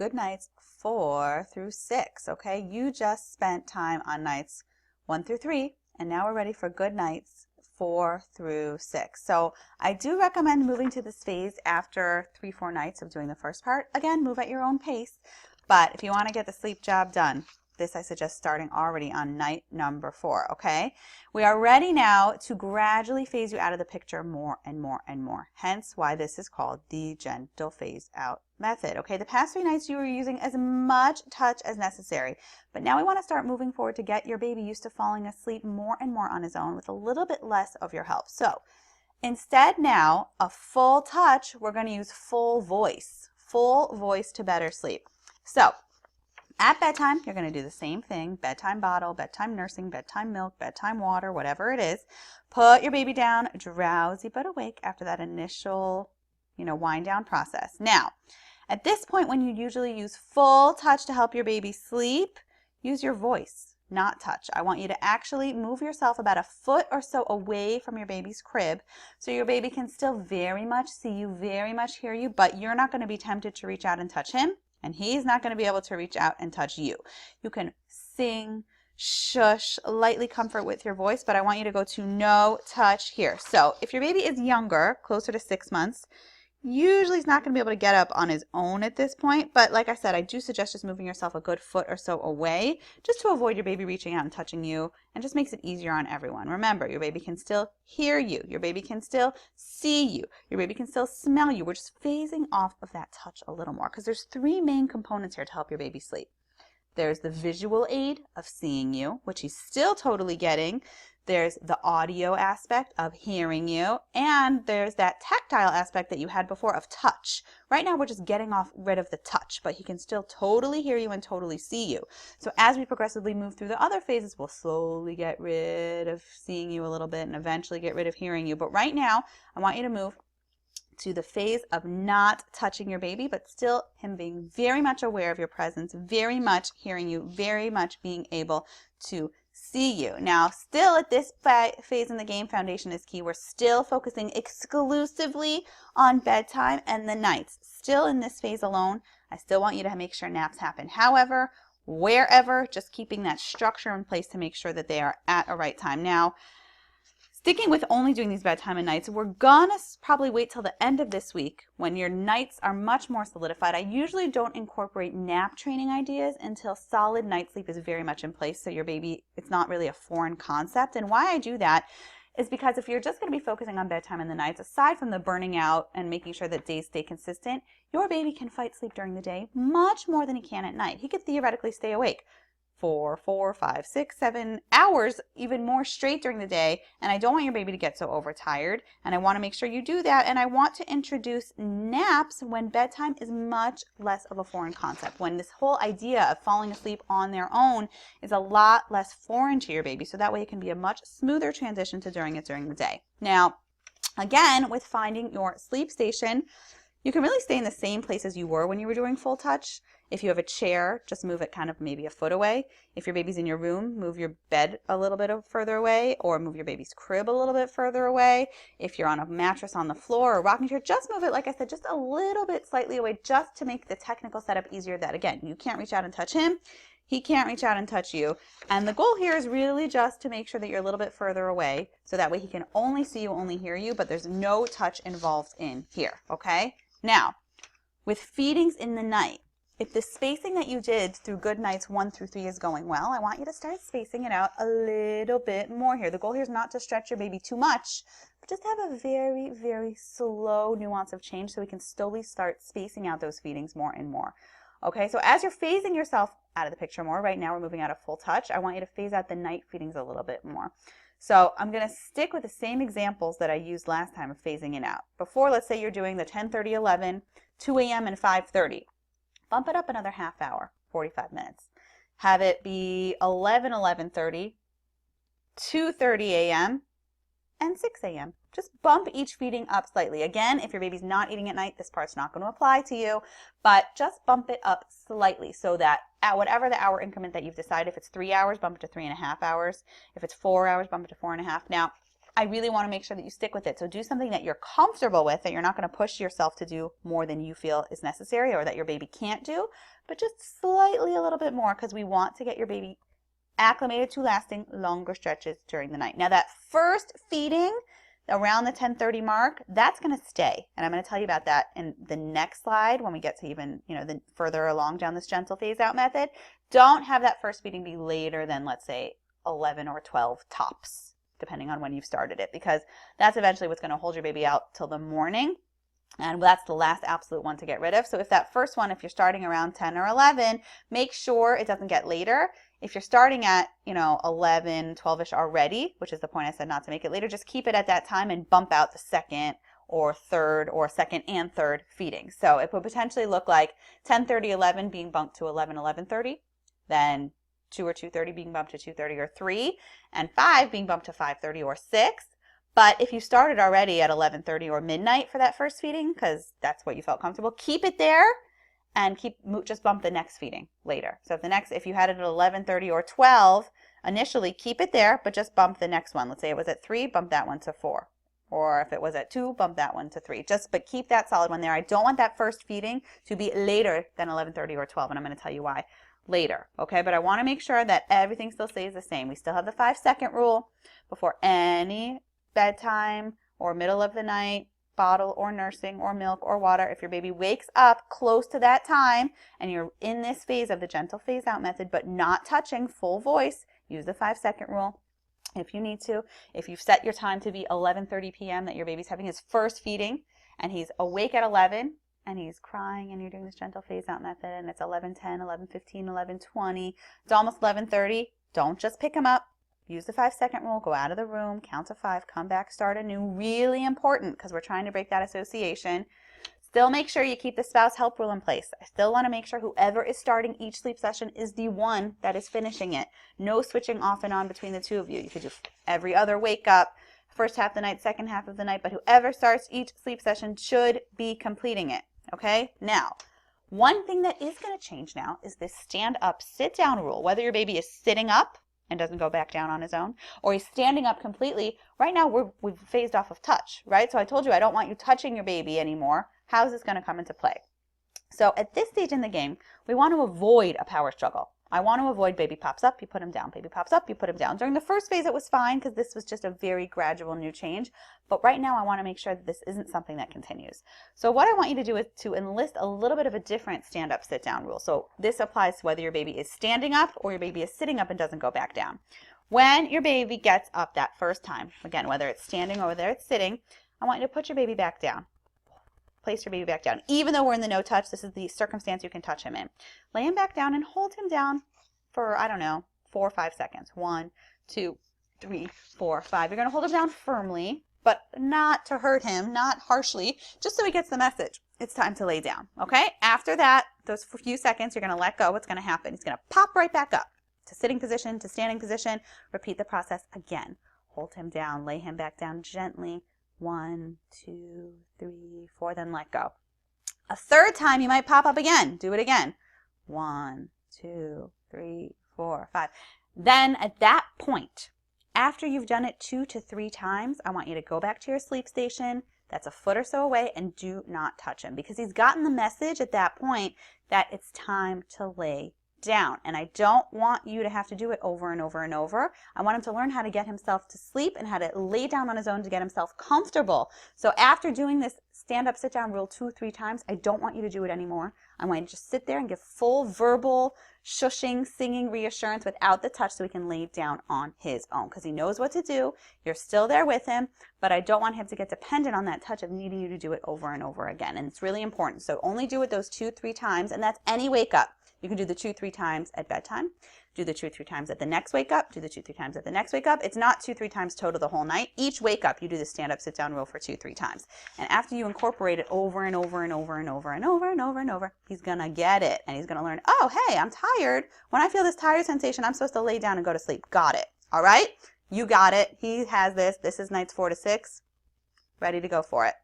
good nights 4 through 6, okay? You just spent time on nights 1 through 3, and now we're ready for good nights 4 through 6. So I do recommend moving to this phase after 3-4 nights of doing the first part. Again, move at your own pace, but if you want to get the sleep job done, this I suggest starting already on night number 4, okay? We are ready now to gradually phase you out of the picture more and more and more. Hence why this is called the gentle phase out method, okay? The past 3 nights you were using as much touch as necessary, but now we want to start moving forward to get your baby used to falling asleep more and more on his own with a little bit less of your help. So instead now of full touch, we're going to use full voice to better sleep. So at bedtime, you're going to do the same thing, bedtime bottle, bedtime nursing, bedtime milk, bedtime water, whatever it is. Put your baby down, drowsy but awake after that initial, wind down process. Now, at this point when you usually use full touch to help your baby sleep, use your voice, not touch. I want you to actually move yourself about a foot or so away from your baby's crib so your baby can still very much see you, very much hear you, but you're not going to be tempted to reach out and touch him. And he's not going to be able to reach out and touch you. You can sing, shush, lightly comfort with your voice, but I want you to go to no touch here. So if your baby is younger, closer to 6 months, usually he's not going to be able to get up on his own at this point. But like I said, I do suggest just moving yourself a good foot or so away just to avoid your baby reaching out and touching you, and just makes it easier on everyone. Remember, your baby can still hear you. Your baby can still see you. Your baby can still smell you. We're just phasing off of that touch a little more because there's 3 main components here to help your baby sleep. There's the visual aid of seeing you, which he's still totally getting. There's the audio aspect of hearing you, and there's that tactile aspect that you had before of touch. Right now we're just getting rid of the touch, but he can still totally hear you and totally see you. So as we progressively move through the other phases, we'll slowly get rid of seeing you a little bit and eventually get rid of hearing you. But right now, I want you to move to the phase of not touching your baby, but still him being very much aware of your presence, very much hearing you, very much being able to see you. Now, still at this phase in the game, foundation is key. We're still focusing exclusively on bedtime and the nights. Still in this phase alone, I still want you to make sure naps happen. However, wherever, just keeping that structure in place to make sure that they are at a right time. Now, sticking with only doing these bedtime and nights, we're gonna probably wait till the end of this week when your nights are much more solidified. I usually don't incorporate nap training ideas until solid night sleep is very much in place, so your baby, it's not really a foreign concept. And why I do that is because if you're just gonna be focusing on bedtime and the nights, aside from the burning out and making sure that days stay consistent, your baby can fight sleep during the day much more than he can at night. He could theoretically stay awake 4, 5, 6, 7 hours, even more straight during the day, and I don't want your baby to get so overtired, and I want to make sure you do that, and I want to introduce naps when bedtime is much less of a foreign concept, when this whole idea of falling asleep on their own is a lot less foreign to your baby, so that way it can be a much smoother transition to during the day. Now, again, with finding your sleep station, you can really stay in the same place as you were when you were doing full touch. If you have a chair, just move it kind of maybe a foot away. If your baby's in your room, move your bed a little bit further away, or move your baby's crib a little bit further away. If you're on a mattress on the floor or rocking chair, just move it, like I said, just a little bit slightly away, just to make the technical setup easier that, again, you can't reach out and touch him. He can't reach out and touch you. And the goal here is really just to make sure that you're a little bit further away, so that way he can only see you, only hear you, but there's no touch involved in here, okay? Now, with feedings in the night, if the spacing that you did through good nights 1 through 3 is going well, I want you to start spacing it out a little bit more here. The goal here is not to stretch your baby too much, but just have a very, very slow nuance of change so we can slowly start spacing out those feedings more and more. Okay, so as you're phasing yourself out of the picture more, right now we're moving out of full touch, I want you to phase out the night feedings a little bit more. So I'm going to stick with the same examples that I used last time of phasing it out. Before, let's say you're doing the 10:30, 11, 2 a.m. and 5:30. Bump it up another half hour, 45 minutes. Have it be 11, 11:30, 2:30 a.m., and 6 a.m. Just bump each feeding up slightly. Again, if your baby's not eating at night, this part's not going to apply to you, but just bump it up slightly so that at whatever the hour increment that you've decided, if it's 3 hours, bump it to 3.5 hours. If it's 4 hours, bump it to 4.5. Now, I really want to make sure that you stick with it. So do something that you're comfortable with, that you're not going to push yourself to do more than you feel is necessary or that your baby can't do, but just slightly a little bit more, because we want to get your baby acclimated to lasting longer stretches during the night. Now that first feeding around the 10:30 mark, that's going to stay. And I'm going to tell you about that in the next slide when we get to even, the further along down this gentle phase out method. Don't have that first feeding be later than, let's say, 11 or 12 tops, depending on when you've started it, because that's eventually what's going to hold your baby out till the morning. And that's the last absolute one to get rid of. So if that first one, if you're starting around 10 or 11, make sure it doesn't get later. If you're starting at, 11, 12-ish already, which is the point I said not to make it later, just keep it at that time and bump out the second or third or second and third feeding. So it would potentially look like 10:30, 11 being bumped to 11, 11:30, then 2 or 2:30 being bumped to 2:30 or 3, and 5 being bumped to 5:30 or 6. But if you started already at 11:30 or midnight for that first feeding, because that's what you felt comfortable, keep it there and just bump the next feeding later. So if you had it at 11:30 or 12, initially keep it there, but just bump the next one. Let's say it was at 3, bump that one to 4. Or if it was at 2, bump that one to 3. But keep that solid one there. I don't want that first feeding to be later than 11:30 or 12, and I'm going to tell you why later, okay? But I want to make sure that everything still stays the same. We still have the 5-second rule before any bedtime or middle of the night bottle or nursing or milk or water. If your baby wakes up close to that time and you're in this phase of the gentle phase out method but not touching full voice, use the 5-second rule if you need to. If you've set your time to be 11:30 p.m. that your baby's having his first feeding and he's awake at 11 and he's crying and you're doing this gentle phase out method and it's 11:10, 11:15, 11:20, it's almost 11:30, don't just pick him up. Use the 5-second rule, go out of the room, count to 5, come back, start anew. Really important, because we're trying to break that association. Still make sure you keep the spouse help rule in place. I still want to make sure whoever is starting each sleep session is the one that is finishing it. No switching off and on between the two of you. You could do every other wake up, first half of the night, second half of the night, but whoever starts each sleep session should be completing it. Okay? Now, one thing that is going to change now is this stand up, sit down rule. Whether your baby is sitting up and doesn't go back down on his own, or he's standing up completely. Right now we've phased off of touch, right? So I told you I don't want you touching your baby anymore. How is this going to come into play? So at this stage in the game, we want to avoid a power struggle. I want to avoid baby pops up, you put him down. Baby pops up, you put him down. During the first phase, it was fine because this was just a very gradual new change. But right now, I want to make sure that this isn't something that continues. So what I want you to do is to enlist a little bit of a different stand-up, sit-down rule. So this applies to whether your baby is standing up or your baby is sitting up and doesn't go back down. When your baby gets up that first time, again, whether it's standing or whether it's sitting, I want you to put your baby back down. Place your baby back down. Even though we're in the no touch, this is the circumstance you can touch him in. Lay him back down and hold him down for, 4 or 5 seconds. 1, 2, 3, 4, 5. You're going to hold him down firmly, but not to hurt him, not harshly, just so he gets the message. It's time to lay down, okay? After that, those few seconds, you're going to let go. What's going to happen? He's going to pop right back up to sitting position, to standing position. Repeat the process again. Hold him down, lay him back down gently. 1, 2, 3, 4, then let go. A third time, you might pop up again. Do it again. 1, 2, 3, 4, 5. Then at that point, after you've done it 2 to 3 times, I want you to go back to your sleep station that's a foot or so away and do not touch him, because he's gotten the message at that point that it's time to lay down. And I don't want you to have to do it over and over and over. I want him to learn how to get himself to sleep and how to lay down on his own to get himself comfortable. So after doing this stand up, sit down rule 2 or 3 times, I don't want you to do it anymore. I want you to just sit there and give full verbal shushing, singing reassurance without the touch so he can lay down on his own, because he knows what to do. You're still there with him, but I don't want him to get dependent on that touch of needing you to do it over and over again. And it's really important. So only do it those 2 or 3 times, and that's any wake up. You can do the 2 or 3 times at bedtime, do the 2 or 3 times at the next wake up, do the 2 or 3 times at the next wake up. It's not 2 or 3 times total the whole night. Each wake up, you do the stand up, sit down rule for 2 or 3 times. And after you incorporate it over and over and over and over and over and over and over, he's going to get it. And he's going to learn, oh, hey, I'm tired. When I feel this tired sensation, I'm supposed to lay down and go to sleep. Got it. All right? You got it. He has this. This is nights 4 to 6. Ready to go for it.